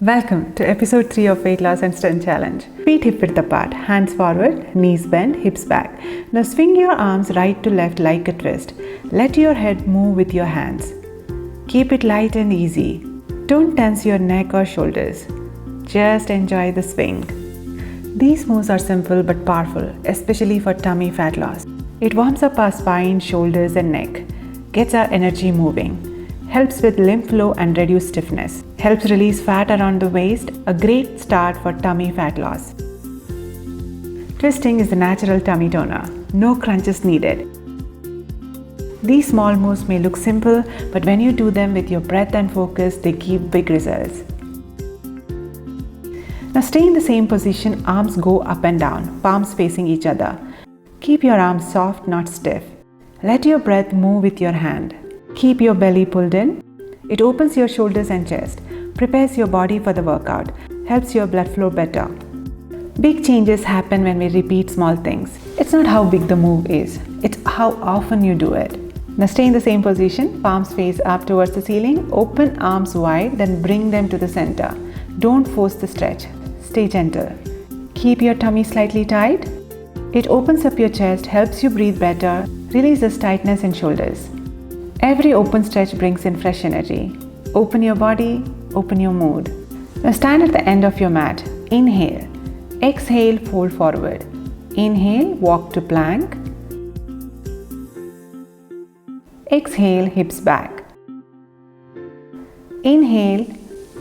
Welcome to episode 3 of Weight Loss and Strength Challenge. Feet hip width apart, hands forward, knees bent, hips back. Now swing your arms right to left like a twist. Let your head move with your hands. Keep it light and easy. Don't tense your neck or shoulders. Just enjoy the swing. These moves are simple but powerful, especially for tummy fat loss. It warms up our spine, shoulders and neck, gets our energy moving, helps with lymph flow and reduce stiffness, helps release fat around the waist, a great start for tummy fat loss. Twisting is the natural tummy toner, no crunches needed. These small moves may look simple, but when you do them with your breath and focus, they give big results. Now stay in the same position, arms go up and down, palms facing each other. Keep your arms soft, not stiff. Let your breath move with your hand. Keep your belly pulled in. It opens your shoulders and chest, prepares your body for the workout, helps your blood flow better. Big changes happen when we repeat small things. It's not how big the move is, it's how often you do it. Now stay in the same position, palms face up towards the ceiling, open arms wide, then bring them to the center. Don't force the stretch, stay gentle. Keep your tummy slightly tight. It opens up your chest, helps you breathe better, releases tightness in shoulders. Every open stretch brings in fresh energy. Open your body, open your mood. Now stand at the end of your mat. Inhale. Exhale, fold forward. Inhale, walk to plank. Exhale, hips back. Inhale,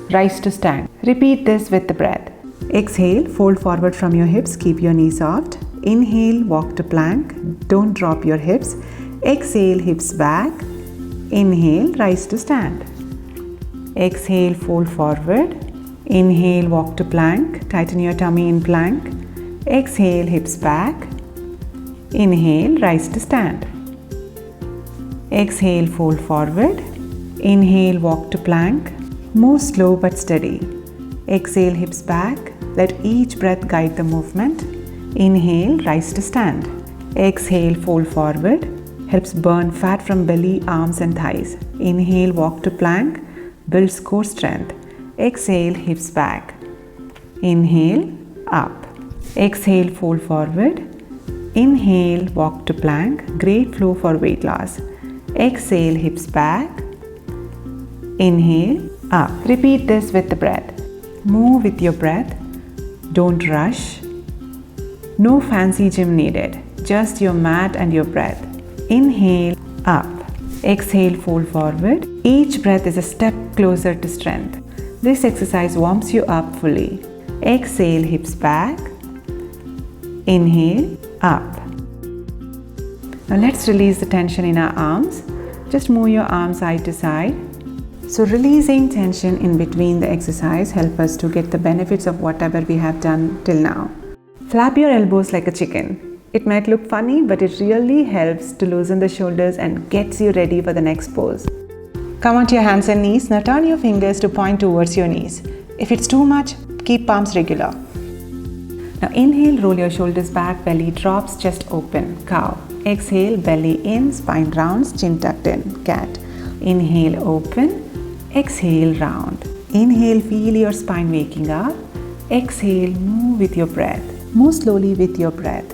rise to stand. Repeat this with the breath. Exhale, fold forward from your hips, keep your knees soft. Inhale, walk to plank. Don't drop your hips. Exhale, hips back. Inhale, rise to stand. Exhale, fold forward. Inhale, walk to plank. Tighten your tummy in plank. Exhale, hips back. Inhale, rise to stand. Exhale, fold forward. Inhale, walk to plank. Move slow but steady. Exhale, hips back. Let each breath guide the movement. Inhale, rise to stand. Exhale, fold forward. Helps burn fat from belly, arms and thighs. Inhale, walk to plank. Builds core strength. Exhale, hips back. Inhale, up. Exhale, fold forward. Inhale, walk to plank. Great flow for weight loss. Exhale, hips back. Inhale, up. Repeat this with the breath. Move with your breath. Don't rush. No fancy gym needed. Just your mat and your breath. Inhale, up. Exhale, fold forward. Each breath is a step closer to strength. This exercise warms you up fully. Exhale, hips back. Inhale, up. Now let's release the tension in our arms. Just move your arms side to side. So releasing tension in between the exercise helps us to get the benefits of whatever we have done till now. Flap your elbows like a chicken. It might look funny, but it really helps to loosen the shoulders and gets you ready for the next pose. Come onto your hands and knees. Now turn your fingers to point towards your knees. If it's too much, keep palms regular. Now inhale, roll your shoulders back, belly drops, chest open, cow. Exhale, belly in, spine rounds, chin tucked in, cat. Inhale, open. Exhale, round. Inhale, feel your spine waking up. Exhale, move with your breath. Move slowly with your breath.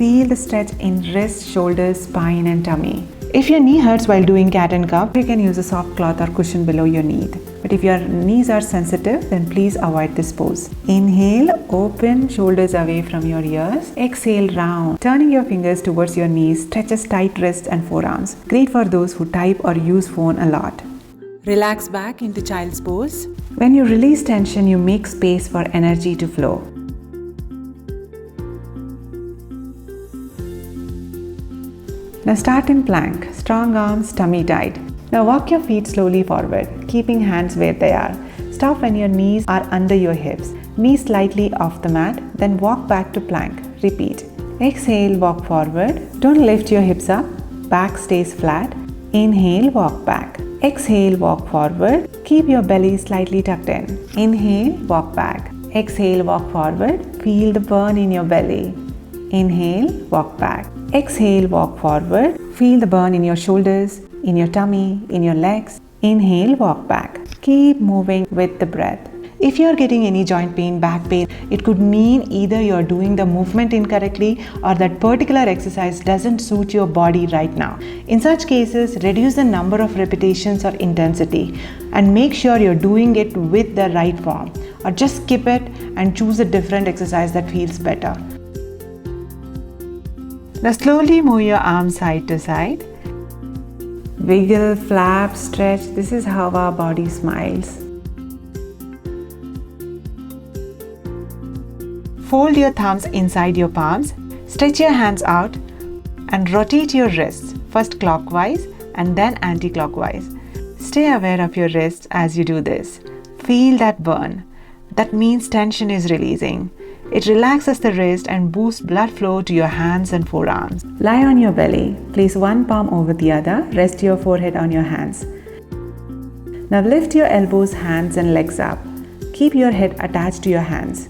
Feel the stretch in wrists, shoulders, spine and tummy. If your knee hurts while doing cat and cow, you can use a soft cloth or cushion below your knee. But if your knees are sensitive, then please avoid this pose. Inhale, open, shoulders away from your ears. Exhale, round. Turning your fingers towards your knees, stretches tight wrists and forearms. Great for those who type or use phone a lot. Relax back into child's pose. When you release tension, you make space for energy to flow. Now start in plank, strong arms, tummy tight. Now walk your feet slowly forward, keeping hands where they are. Stop when your knees are under your hips, knees slightly off the mat, then walk back to plank. Repeat. Exhale, walk forward. Don't lift your hips up, back stays flat. Inhale, walk back. Exhale, walk forward. Keep your belly slightly tucked in. Inhale, walk back. Exhale, walk forward. Feel the burn in your belly. Inhale, walk back. Exhale, walk forward. Feel the burn in your shoulders, in your tummy, in your legs. Inhale, walk back. Keep moving with the breath. If you are getting any joint pain, back pain, it could mean either you are doing the movement incorrectly or that particular exercise doesn't suit your body right now. In such cases, reduce the number of repetitions or intensity and make sure you're doing it with the right form, or just skip it and choose a different exercise that feels better. Now slowly move your arms side to side. Wiggle, flap, stretch. This is how our body smiles. Fold your thumbs inside your palms, stretch your hands out and rotate your wrists, first clockwise and then anti-clockwise. Stay aware of your wrists as you do this. Feel that burn. That means tension is releasing. It relaxes the wrist and boosts blood flow to your hands and forearms. Lie on your belly, place one palm over the other, rest your forehead on your hands. Now lift your elbows, hands and legs up. Keep your head attached to your hands.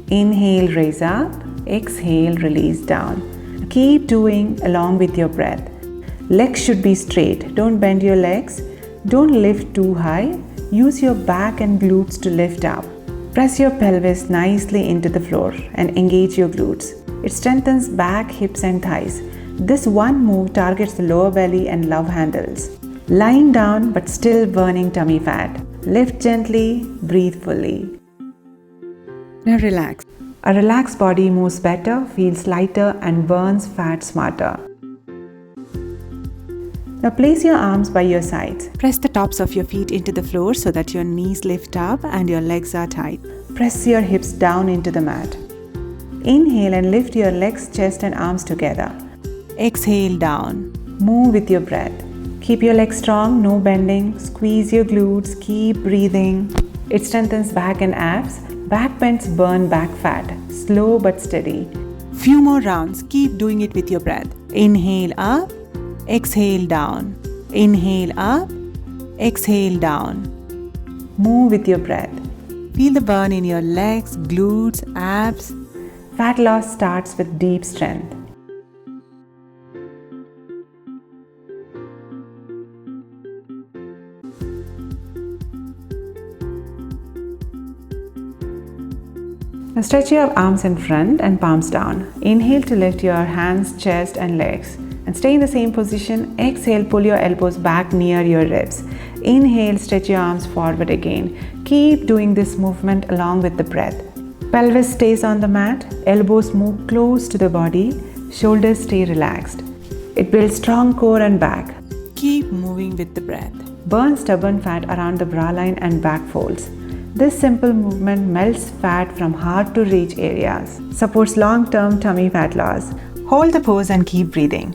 Inhale, raise up. Exhale, release down. Keep doing along with your breath. Legs should be straight. Don't bend your legs. Don't lift too high. Use your back and glutes to lift up. Press your pelvis nicely into the floor and engage your glutes. It strengthens back, hips and thighs. This one move targets the lower belly and love handles. Lying down but still burning tummy fat. Lift gently, breathe fully. Now relax. A relaxed body moves better, feels lighter and burns fat smarter. Now place your arms by your sides. Press the tops of your feet into the floor so that your knees lift up and your legs are tight. Press your hips down into the mat. Inhale and lift your legs, chest and arms together. Exhale down. Move with your breath. Keep your legs strong, no bending. Squeeze your glutes, keep breathing. It strengthens back and abs. Back bends burn back fat. Slow but steady. Few more rounds. Keep doing it with your breath. Inhale up. Exhale down. Inhale up. Exhale down. Move with your breath. Feel the burn in your legs, glutes, abs. Fat loss starts with deep strength. Now stretch your arms in front and palms down. Inhale to lift your hands, chest and legs. And stay in the same position. Exhale, pull your elbows back near your ribs. Inhale, stretch your arms forward again. Keep doing this movement along with the breath. Pelvis stays on the mat. Elbows move close to the body. Shoulders stay relaxed. It builds strong core and back. Keep moving with the breath. Burn stubborn fat around the bra line and back folds. This simple movement melts fat from hard to reach areas. Supports long-term tummy fat loss. Hold the pose and keep breathing.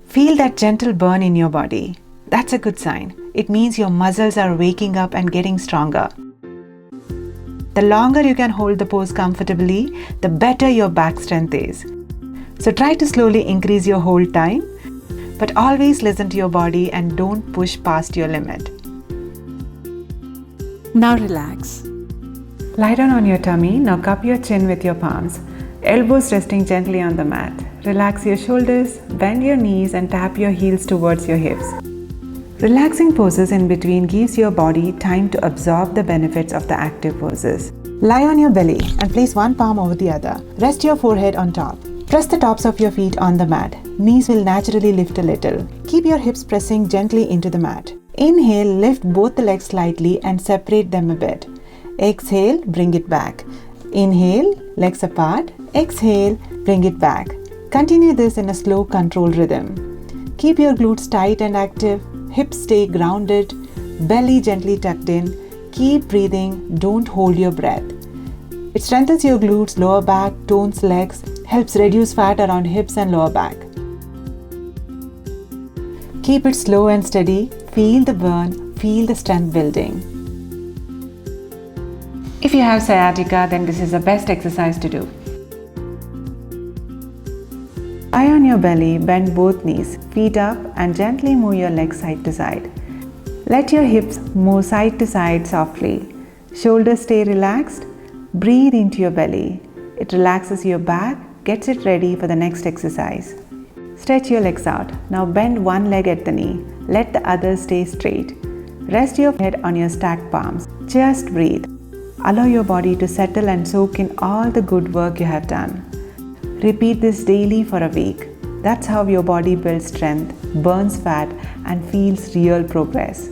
Feel that gentle burn in your body. That's a good sign. It means your muscles are waking up and getting stronger. The longer you can hold the pose comfortably, the better your back strength is. So try to slowly increase your hold time, but always listen to your body and don't push past your limit. Now relax. Lie down on your tummy. Now cup your chin with your palms. Elbows resting gently on the mat. Relax your shoulders, bend your knees and tap your heels towards your hips. Relaxing poses in between gives your body time to absorb the benefits of the active poses. Lie on your belly and place one palm over the other. Rest your forehead on top. Press the tops of your feet on the mat. Knees will naturally lift a little. Keep your hips pressing gently into the mat. Inhale, lift both the legs slightly and separate them a bit. Exhale, bring it back. Inhale, legs apart. Exhale, bring it back. Continue this in a slow, controlled rhythm. Keep your glutes tight and active. Hips stay grounded. Belly gently tucked in. Keep breathing. Don't hold your breath. It strengthens your glutes, lower back, tones legs, helps reduce fat around hips and lower back. Keep it slow and steady. Feel the burn. Feel the strength building. If you have sciatica, then this is the best exercise to do. Lie on your belly, bend both knees, feet up and gently move your legs side to side. Let your hips move side to side softly. Shoulders stay relaxed. Breathe into your belly. It relaxes your back, gets it ready for the next exercise. Stretch your legs out. Now bend one leg at the knee. Let the other stay straight. Rest your head on your stacked palms. Just breathe. Allow your body to settle and soak in all the good work you have done. Repeat this daily for a week. That's how your body builds strength, burns fat, and feels real progress.